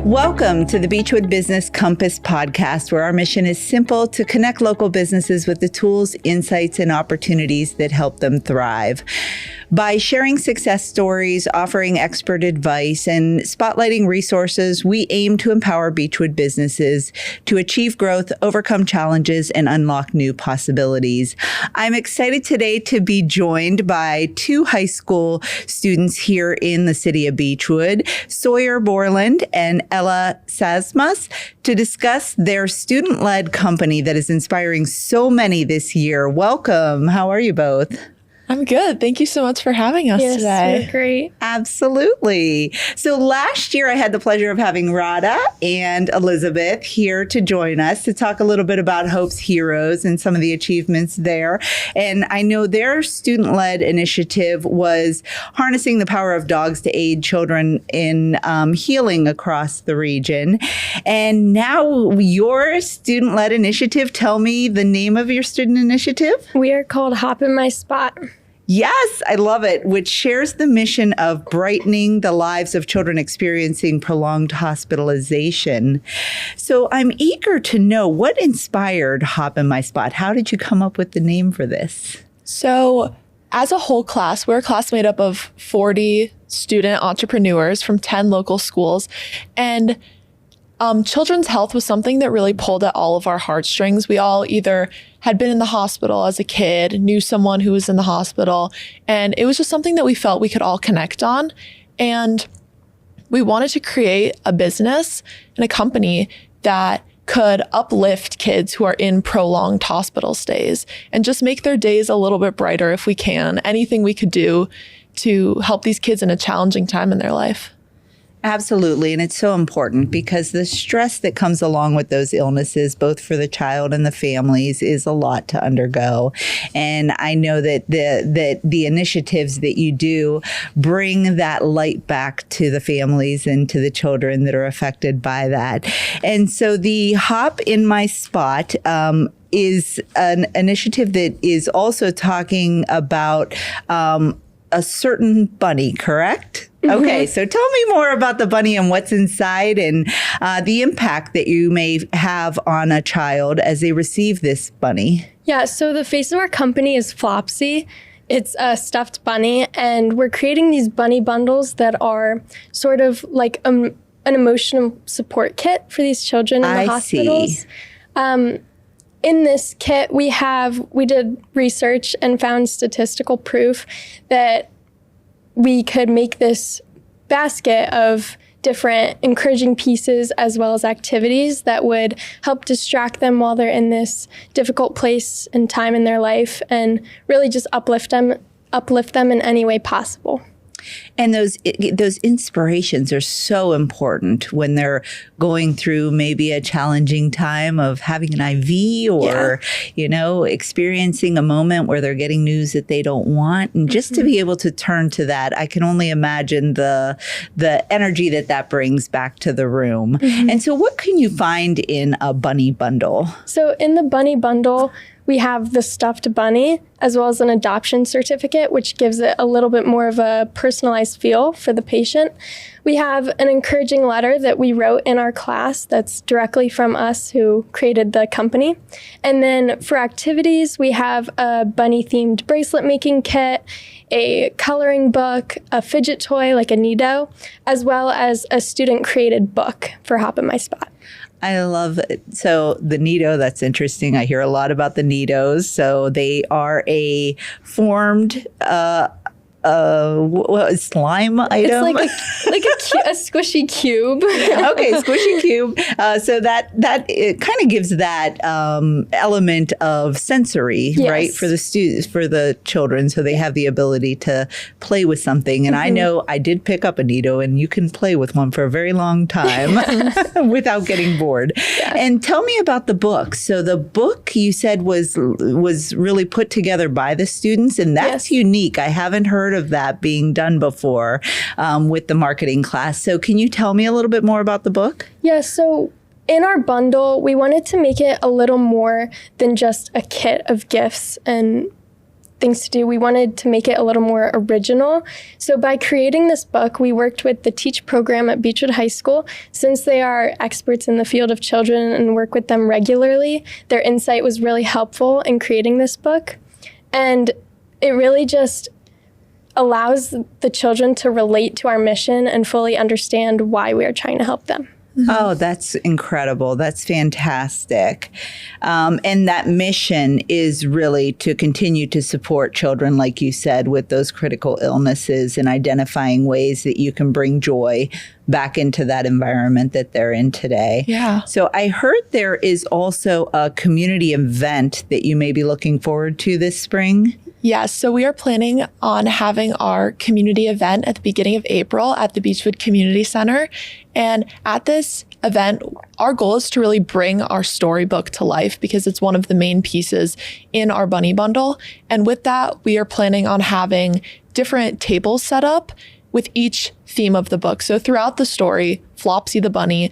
Welcome to the Beachwood Business Compass podcast, where our mission is simple: to connect local businesses with the tools, insights, and opportunities that help them thrive. By sharing success stories, offering expert advice, and spotlighting resources, we aim to empower Beachwood businesses to achieve growth, overcome challenges, and unlock new possibilities. I'm excited today to be joined by two high school students here in the city of Beachwood, Sawyer Borland and Ella Sasmas, to discuss their student-led company that is inspiring so many this year. Welcome. How are you both? I'm good. Thank you so much for having us today. Yes, great. Absolutely. So last year I had the pleasure of having Radha and Elizabeth here to join us to talk a little bit about Hope's Heroes and some of the achievements there. And I know their student-led initiative was harnessing the power of dogs to aid children in healing across the region. And now your student-led initiative, tell me the name of your student initiative. We are called Hop in My Spot. Yes, I love it, which shares the mission of brightening the lives of children experiencing prolonged hospitalization. So I'm eager to know what inspired Hop in My Spot. How did you come up with the name for this? So as a whole class, we're a class made up of 40 student entrepreneurs from 10 local schools. And children's health was something that really pulled at all of our heartstrings. We all either had been in the hospital as a kid, knew someone who was in the hospital, and it was just something that we felt we could all connect on. And we wanted to create a business and a company that could uplift kids who are in prolonged hospital stays and just make their days a little bit brighter if we can. Anything we could do to help these kids in a challenging time in their life. Absolutely. And it's so important because the stress that comes along with those illnesses, both for the child and the families, is a lot to undergo. And I know that the initiatives that you do bring that light back to the families and to the children that are affected by that. And so the Hop in My Spot is an initiative that is also talking about a certain bunny, correct? Mm-hmm. Okay, so tell me more about the bunny and what's inside and the impact that you may have on a child as they receive this bunny. Yeah, so the face of our company is Flopsy. It's a stuffed bunny, and we're creating these bunny bundles that are sort of like an emotional support kit for these children in the hospitals. In this kit, we did research and found statistical proof that we could make this basket of different encouraging pieces as well as activities that would help distract them while they're in this difficult place and time in their life, and really just uplift them in any way possible. And those inspirations are so important when they're going through maybe a challenging time of having an IV or, experiencing a moment where they're getting news that they don't want. And just to be able to turn to that, I can only imagine the energy that brings back to the room. Mm-hmm. And so what can you find in a bunny bundle? So in the bunny bundle, we have the stuffed bunny as well as an adoption certificate, which gives it a little bit more of a personalized feel for the patient. We have an encouraging letter that we wrote in our class that's directly from us who created the company. And then for activities, we have a bunny-themed bracelet making kit, a coloring book, a fidget toy like a Nido, as well as a student-created book for Hop in My Spot. I love it. So the Nido, that's interesting. I hear a lot about the Nidos. So they are a formed slime item. It's like a squishy cube. Okay, squishy cube. So that it kind of gives that element of sensory, yes, right, for the students, for the children, so they have the ability to play with something. And I know I did pick up a Nido, and you can play with one for a very long time without getting bored. Yeah. And tell me about the book. So the book you said was really put together by the students, and that's unique. I haven't heard of that being done before with the marketing class. So can you tell me a little bit more about the book? Yeah, so in our bundle, we wanted to make it a little more than just a kit of gifts and things to do, we wanted to make it a little more original. So by creating this book, we worked with the Teach program at Beachwood High School. Since they are experts in the field of children and work with them regularly, their insight was really helpful in creating this book. And it really just allows the children to relate to our mission and fully understand why we are trying to help them. Oh, that's incredible. That's fantastic. And that mission is really to continue to support children, like you said, with those critical illnesses and identifying ways that you can bring joy back into that environment that they're in today. Yeah. So I heard there is also a community event that you may be looking forward to this spring. Yes, so we are planning on having our community event at the beginning of April at the Beachwood Community Center. And at this event, our goal is to really bring our storybook to life because it's one of the main pieces in our bunny bundle. And with that, we are planning on having different tables set up with each theme of the book. So throughout the story, Flopsy the bunny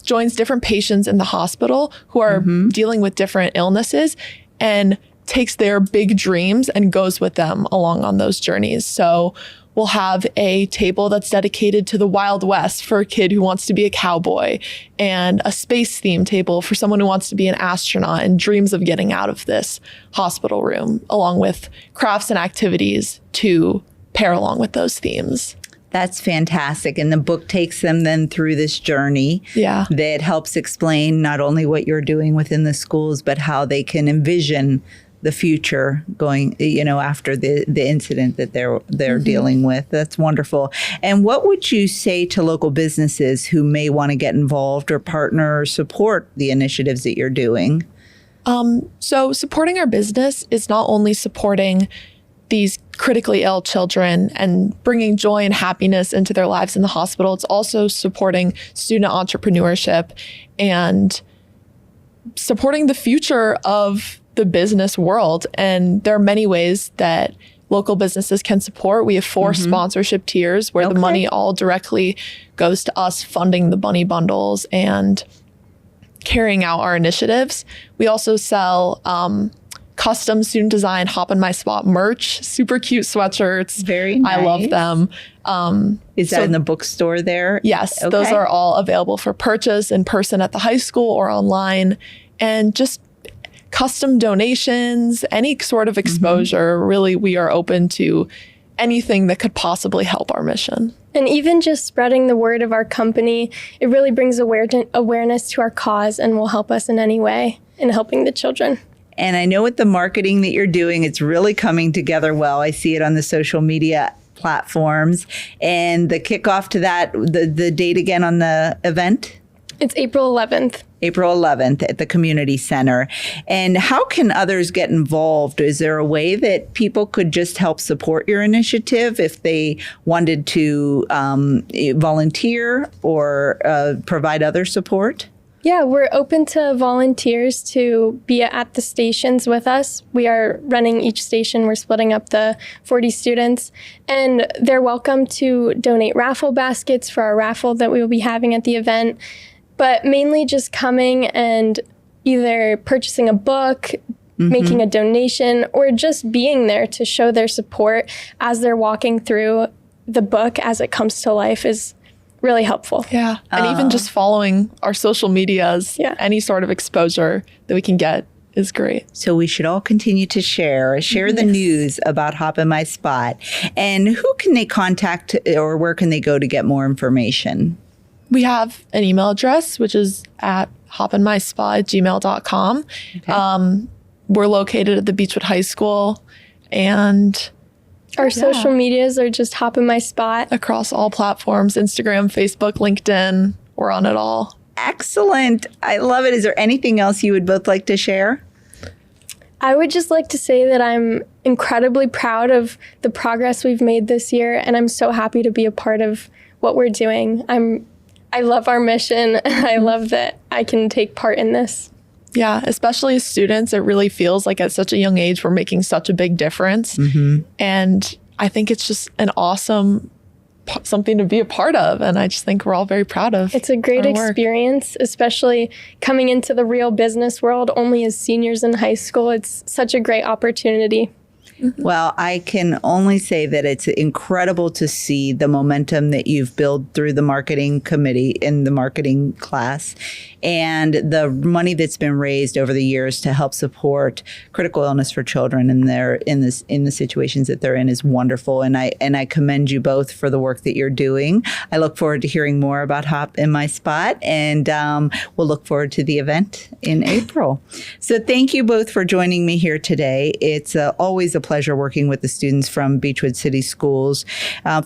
joins different patients in the hospital who are dealing with different illnesses and takes their big dreams and goes with them along on those journeys. So we'll have a table that's dedicated to the Wild West for a kid who wants to be a cowboy, and a space theme table for someone who wants to be an astronaut and dreams of getting out of this hospital room, along with crafts and activities to pair along with those themes. That's fantastic. And the book takes them then through this journey that helps explain not only what you're doing within the schools, but how they can envision the future going, after the incident that they're dealing with. That's wonderful. And what would you say to local businesses who may want to get involved or partner or support the initiatives that you're doing? So supporting our business is not only supporting these critically ill children and bringing joy and happiness into their lives in the hospital, it's also supporting student entrepreneurship and supporting the future of the business world. And there are many ways that local businesses can support. We have 4 sponsorship tiers where the money all directly goes to us funding the bunny bundles and carrying out our initiatives. We also sell custom student design Hop in My Spot merch, super cute sweatshirts. Very nice. I love them. Is that in the bookstore there? Yes, Okay. those are all available for purchase in person at the high school or online. And just custom donations, any sort of exposure. Really, we are open to anything that could possibly help our mission. And even just spreading the word of our company, it really brings awareness to our cause and will help us in any way in helping the children. And I know with the marketing that you're doing, it's really coming together well. I see it on the social media platforms. And the kickoff to that, the date again on the event? It's April 11th. April 11th at the community center. And how can others get involved? Is there a way that people could just help support your initiative if they wanted to volunteer or provide other support? Yeah, we're open to volunteers to be at the stations with us. We are running each station. We're splitting up the 40 students, and they're welcome to donate raffle baskets for our raffle that we will be having at the event. But mainly just coming and either purchasing a book, making a donation, or just being there to show their support as they're walking through the book as it comes to life is really helpful. Yeah. And even just following our social medias, any sort of exposure that we can get is great. So we should all continue to share the news about Hop in My Spot. And who can they contact or where can they go to get more information? We have an email address, which is at hopinmyspot@gmail.com. Okay. We're located at the Beachwood High School, and our social medias are just Hop in My Spot. Across all platforms, Instagram, Facebook, LinkedIn, we're on it all. Excellent. I love it. Is there anything else you would both like to share? I would just like to say that I'm incredibly proud of the progress we've made this year, and I'm so happy to be a part of what we're doing. I love our mission, and I love that I can take part in this. Yeah, especially as students, it really feels like at such a young age, we're making such a big difference. And I think it's just an awesome something to be a part of. And I just think we're all very proud of. It's a great experience, especially coming into the real business world only as seniors in high school. It's such a great opportunity. Well, I can only say that it's incredible to see the momentum that you've built through the marketing committee in the marketing class, and the money that's been raised over the years to help support critical illness for children in the situations that they're in is wonderful. And I commend you both for the work that you're doing. I look forward to hearing more about Hop in My Spot, and we'll look forward to the event in April. So thank you both for joining me here today. It's always a pleasure working with the students from Beachwood City Schools.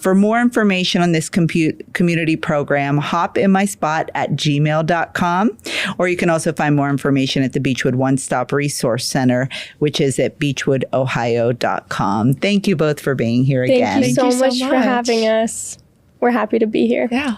For more information on this community program, hopinmyspot@gmail.com, or you can also find more information at the Beachwood One Stop Resource Center, which is at beachwoodohio.com. Thank you both for being here again. Thank you so much for having us. We're happy to be here. Yeah.